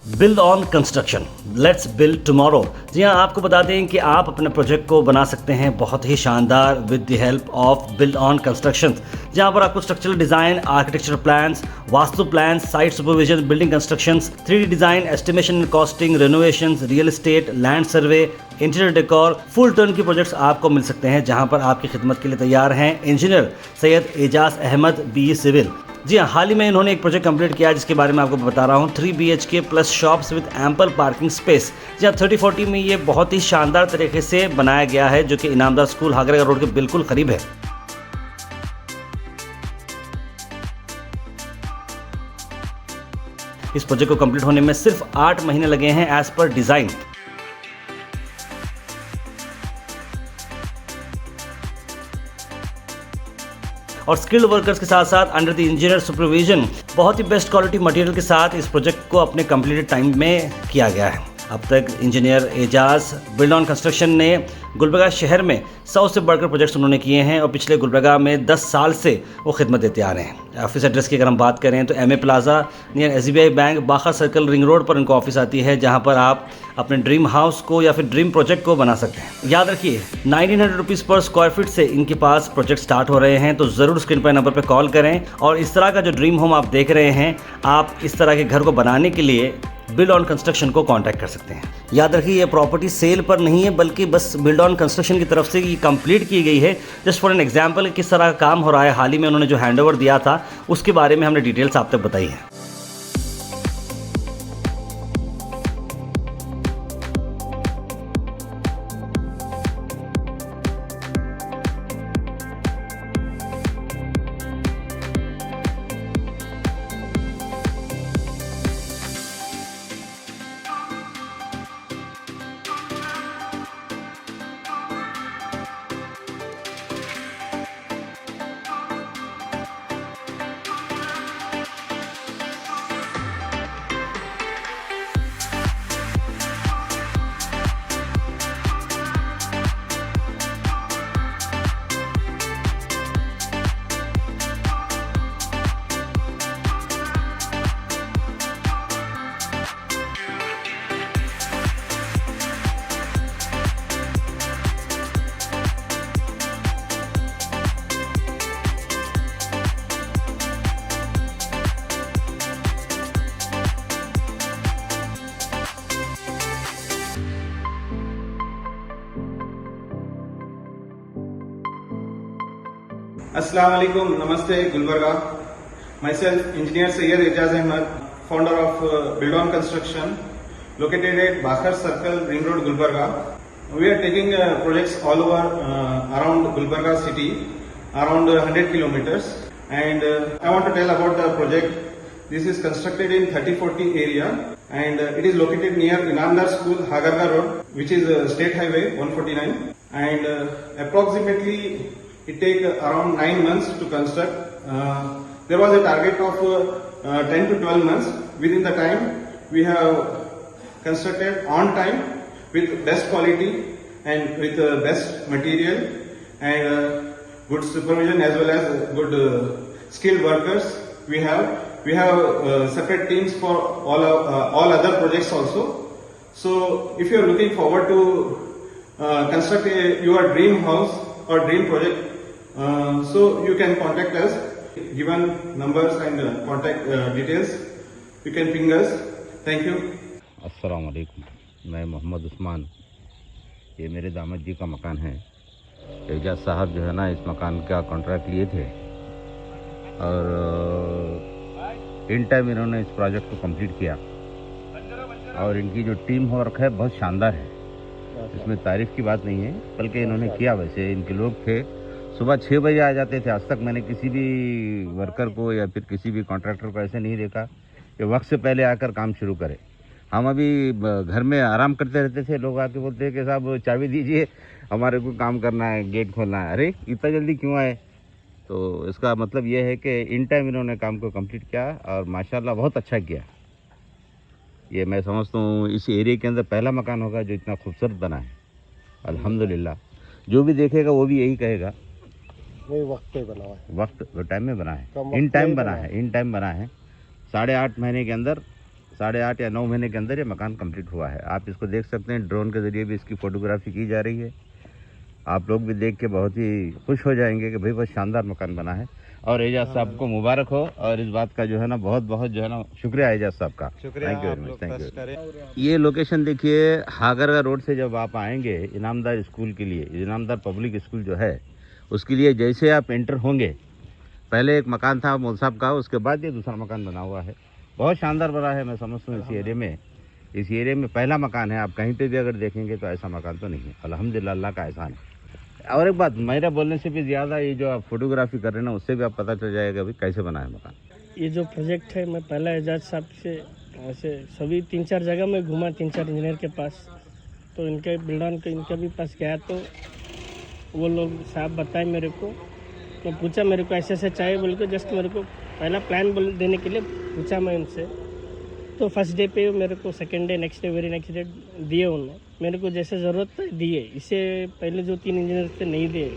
Build on construction, let's build tomorrow. जी हाँ, आपको बता दें कि आप अपने प्रोजेक्ट को बना सकते हैं बहुत ही शानदार with the help of build on construction, जहाँ पर आपको structural design, architecture plans, vastu plans, site supervision, building constructions, 3D design, estimation and costing, renovations, real estate, land survey, interior decor, full turnkey projects आपको मिल सकते हैं, जहाँ पर आपकी खिदमत के लिए तैयार हैं engineer Syed Ejaz Ahmed BE civil. जी हाँ, हाल ही में इन्होंने एक प्रोजेक्ट कंप्लीट किया जिसके बारे में आपको बता रहा हूँ। 3 BHK plus shops with ample parking space. जी हाँ, 3040 में ये बहुत ही शानदार तरीके से बनाया गया है, जो कि इनामदार स्कूल हागरा रोड के बिल्कुल करीब है। इस प्रोजेक्ट को कंप्लीट होने में सिर्फ 8 महीने लगे हैं एज पर डिजाइन। और स्किल्ड वर्कर्स के साथ साथ अंडर द इंजीनियर सुपरविजन बहुत ही बेस्ट क्वालिटी मटेरियल के साथ इस प्रोजेक्ट को अपने कंप्लीटेड टाइम में किया गया है। अब तक engineer Ejaz build on construction ने गुलबर्गा शहर में 100 से बढ़कर प्रोजेक्ट्स उन्होंने किए हैं और पिछले गुलबर्गा में 10 साल से वो खिदमत देते आ रहे हैं। ऑफिस एड्रेस की अगर हम बात करें तो MA plaza near SBI bank, बाखा सर्कल, रिंग रोड पर इनको ऑफिस आती है, जहां पर आप अपने ड्रीम हाउस को या फिर ड्रीम प्रोजेक्ट को बना सकते हैं। याद रखिए, 1900 रुपीज़ पर स्क्वायर फीट से इनके पास प्रोजेक्ट स्टार्ट हो रहे हैं, तो ज़रूर स्क्रीन पर नंबर पर कॉल करें और इस तरह का जो ड्रीम होम आप देख रहे हैं, आप इस तरह के घर को बनाने के लिए बिल्ड ऑन कंस्ट्रक्शन को कांटेक्ट कर सकते हैं। याद रखिए, ये प्रॉपर्टी सेल पर नहीं है, बल्कि बस बिल्ड ऑन कंस्ट्रक्शन की तरफ से ये कंप्लीट की गई है। जस्ट फॉर एन एग्जांपल किस तरह का काम हो रहा है, हाल ही में उन्होंने जो हैंडओवर दिया था उसके बारे में हमने डिटेल्स आप तक बताई है। Assalamu alaikum, namaste, Gulbarga. Myself, Engineer Sayyid Ejaz Ahmed, founder of Build On Construction, located at Bakhar Circle, Ring Road, Gulbarga. We are taking projects all over around Gulbarga city, around 100 kilometers. And I want to tell about the project. This is constructed in 3040 area, and it is located near Inamdar School, Hagarga Road, which is State Highway 149. And approximately it take around 9 months to construct. There was a target of 10 to 12 months. Within the time, we have constructed on time with best quality and with best material and good supervision as well as good skilled workers. We have separate teams for all other projects also. So if you are looking forward to construct your dream house or dream project, so you can contact us. Given numbers and contact details, you can ping us. Thank you. अस्सलाम वालेकुम, मैं मोहम्मद उस्मान, ये मेरे दामाद जी का मकान है। एजाज साहब जो है ना, इस मकान का कॉन्ट्रैक्ट लिए थे और इन टाइम इन्होंने इस प्रोजेक्ट को कंप्लीट किया और इनकी जो टीम वर्क है बहुत शानदार है। इसमें तारीफ़ की बात नहीं है, बल्कि इन्होंने किया। वैसे इनके लोग थे सुबह 6 बजे आ जाते थे। आज तक मैंने किसी भी वर्कर को या फिर किसी भी कॉन्ट्रैक्टर को ऐसे नहीं देखा कि वक्त से पहले आकर काम शुरू करे। हम अभी घर में आराम करते रहते थे, लोग आके बोलते हैं कि साहब चाबी दीजिए, हमारे को काम करना है, गेट खोलना है। अरे इतना जल्दी क्यों आए? तो इसका मतलब ये है कि इन टाइम इन्होंने काम को कंप्लीट किया और माशाल्लाह बहुत अच्छा किया। ये मैं समझता हूँ इस एरिया के अंदर पहला मकान होगा जो इतना खूबसूरत बना है। अल्हम्दुलिल्लाह, जो भी देखेगा वो भी यही कहेगा वक्त पे बना है, वक्त टाइम में बना है, इन टाइम बना है, इन टाइम बना है। 8.5 महीने के अंदर 8.5 या 9 महीने के अंदर ये मकान कंप्लीट हुआ है। आप इसको देख सकते हैं, ड्रोन के ज़रिए भी इसकी फ़ोटोग्राफी की जा रही है। आप लोग भी देख के बहुत ही खुश हो जाएंगे कि भाई बहुत शानदार मकान बना है। और एजाज साहब को मुबारक हो, और इस बात का जो है ना बहुत बहुत जो है ना शुक्रिया एजाज साहब का। शुक्रिया, थैंक यू आप वेरी लोग मच, थैंक कष्ट करें। ये लोकेशन देखिए, हागरगा रोड से जब आप आएंगे इनामदार स्कूल के लिए, इनामदार पब्लिक स्कूल जो है उसके लिए जैसे आप एंटर होंगे, पहले एक मकान था मौल साहब का, उसके बाद ये दूसरा मकान बना हुआ है। बहुत शानदार बना है, मैं समझता हूँ इस एरिया में पहला मकान है। आप कहीं पे भी अगर देखेंगे तो ऐसा मकान तो नहीं है। अल्हम्दुलिल्लाह, अल्लाह का एहसान है। और एक बात, मेरा बोलने से भी ज़्यादा ये जो आप फोटोग्राफी कर रहे हैं ना, उससे भी आप पता चल जाएगा भी कैसे बना है मकान। ये जो प्रोजेक्ट है, मैं पहला एजाज साहब से ऐसे सभी 3-4 जगह में घूमा, 3-4 इंजीनियर के पास, तो इनके बिल्डॉन के इनके भी पास गया, तो वो लोग साहब बताए मेरे को, तो पूछा मेरे को ऐसे ऐसे चाहिए बोल के, जस्ट मेरे को पहला प्लान बोल देने के लिए पूछा मैं उनसे। तो फर्स्ट डे पे मेरे को, second day, next day, very next day दिए उन्होंने मेरे को जैसे ज़रूरत था दिए। इससे पहले जो 3 इंजीनियर थे नहीं दिए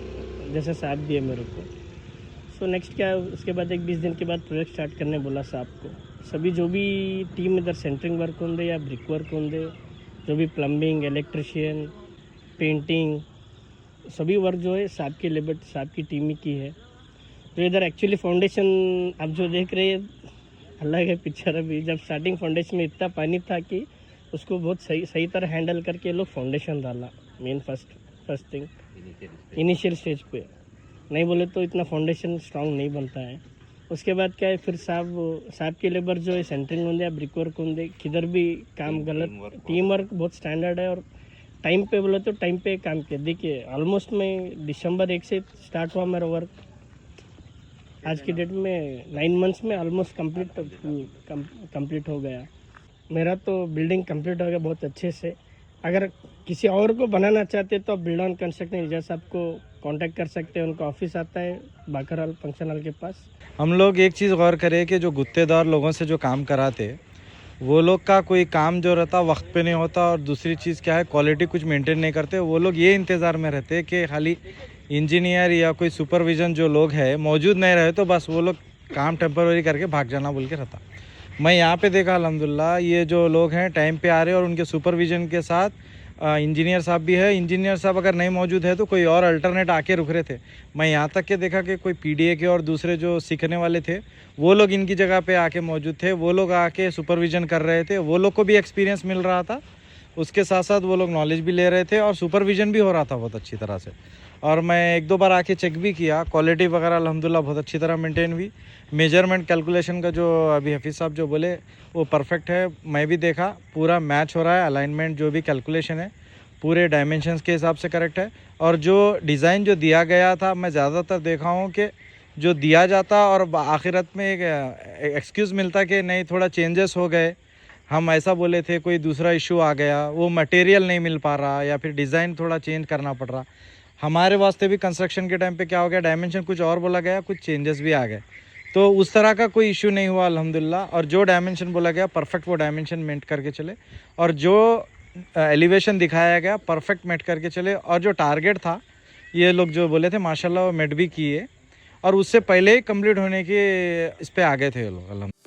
जैसे साहब दिए मेरे को। सो नेक्स्ट क्या, उसके बाद एक 20 दिन के बाद प्रोजेक्ट स्टार्ट करने बोला साहब को। सभी जो भी टीम इधर सेंटरिंग वर्क होंगे या ब्रिक वर्क होंगे, जो भी प्लम्बिंग, इलेक्ट्रिशियन, पेंटिंग, सभी वर्क जो है साहब की लेबर, साहब की टीम ही की है। तो इधर एक्चुअली फाउंडेशन आप जो देख रहे हैं अलग है पिक्चर। अभी जब स्टार्टिंग फाउंडेशन में इतना पानी था कि उसको बहुत सही तरह हैंडल करके लोग फाउंडेशन डाला। Main first thing initial stage पे, नहीं बोले तो इतना फाउंडेशन स्ट्रांग नहीं बनता है। उसके बाद क्या है, फिर साहब के लेबर जो है सेंटरिंग होंगे या ब्रिक वर्क होंगे, किधर भी काम गलत, टीम वर्क बहुत स्टैंडर्ड है। और टाइम पे बोले तो टाइम पे काम किया। देखिए ऑलमोस्ट मैं दिसंबर 1 से स्टार्ट हुआ मेरा वर्क, आज की डेट में 9 मंथ्स में ऑलमोस्ट कंप्लीट हो गया। मेरा तो बिल्डिंग कंप्लीट हो गया बहुत अच्छे से। अगर किसी और को बनाना चाहते तो आप बिल्डॉन कंस्ट्रक्शन एजाज साहब को कांटेक्ट कर सकते हैं। उनका ऑफिस आता है बाकर हॉल फंक्शन हॉल के पास। हम लोग एक चीज़ गौर करें कि जो गुत्तेदार लोगों से जो काम कराते, वो लोग का कोई काम जो रहता वक्त पे नहीं होता, और दूसरी चीज़ क्या है, क्वालिटी कुछ मेंटेन नहीं करते। वो लोग ये इंतज़ार में रहते कि खाली इंजीनियर या कोई सुपरविज़न जो लोग है मौजूद नहीं रहे तो बस वो लोग काम टेम्पररी करके भाग जाना बोल के रहता। मैं यहाँ पे देखा अल्हम्दुलिल्लाह, ये जो लोग हैं टाइम पे आ रहे हैं, और उनके सुपरविज़न के साथ इंजीनियर साहब भी है। इंजीनियर साहब अगर नहीं मौजूद है तो कोई और अल्टरनेट आके रुक रहे थे। मैं यहाँ तक के देखा कि कोई पीडीए के और दूसरे जो सीखने वाले थे वो लोग इनकी जगह पे आके मौजूद थे। वो लोग आके सुपरविज़न कर रहे थे, वो लोग को भी एक्सपीरियंस मिल रहा था, उसके साथ साथ वो लोग नॉलेज भी ले रहे थे, और सुपरविज़न भी हो रहा था बहुत अच्छी तरह से। और मैं 1-2 बार आके चेक भी किया, क्वालिटी वगैरह अल्हम्दुलिल्लाह बहुत अच्छी तरह मेंटेन हुई। मेजरमेंट कैलकुलेशन का जो अभी हफीज़ साहब जो बोले वो परफेक्ट है, मैं भी देखा, पूरा मैच हो रहा है। अलाइनमेंट जो भी कैलकुलेशन है पूरे डायमेंशंस के हिसाब से करेक्ट है। और जो डिज़ाइन जो दिया गया था, मैं ज़्यादातर देखा हूँ कि जो दिया जाता और आखिरत में एक एक्सक्यूज़ मिलता कि नहीं थोड़ा चेंजेस हो गए, हम ऐसा बोले थे, कोई दूसरा इशू आ गया, वो मटेरियल नहीं मिल पा रहा, या फिर डिज़ाइन थोड़ा चेंज करना पड़ रहा। हमारे वास्ते भी कंस्ट्रक्शन के टाइम पे क्या हो गया, डायमेंशन कुछ और बोला गया, कुछ चेंजेस भी आ गए, तो उस तरह का कोई इशू नहीं हुआ अल्हम्दुलिल्लाह। और जो डायमेंशन बोला गया परफेक्ट वो डायमेंशन मेंट करके चले, और जो एलिवेशन दिखाया गया परफेक्ट मेट करके चले। और जो टारगेट था ये लोग जो बोले थे माशाल्लाह वो मेट भी किए, और उससे पहले ही कंप्लीट होने के इस पे आ गए थे ये लोग अल्हम्दुलिल्लाह।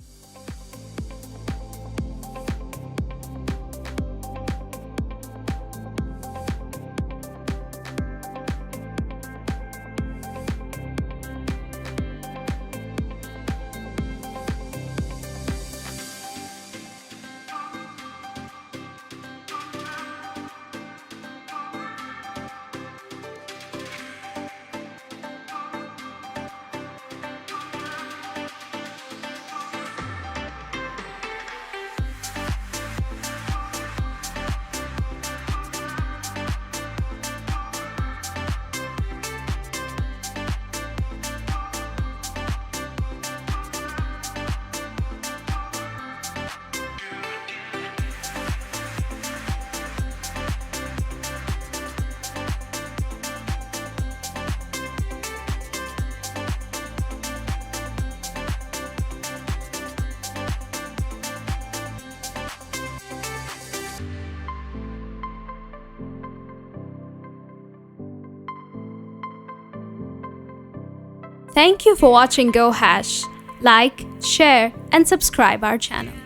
Thank you for watching Go Hash. Like, share, and subscribe our channel.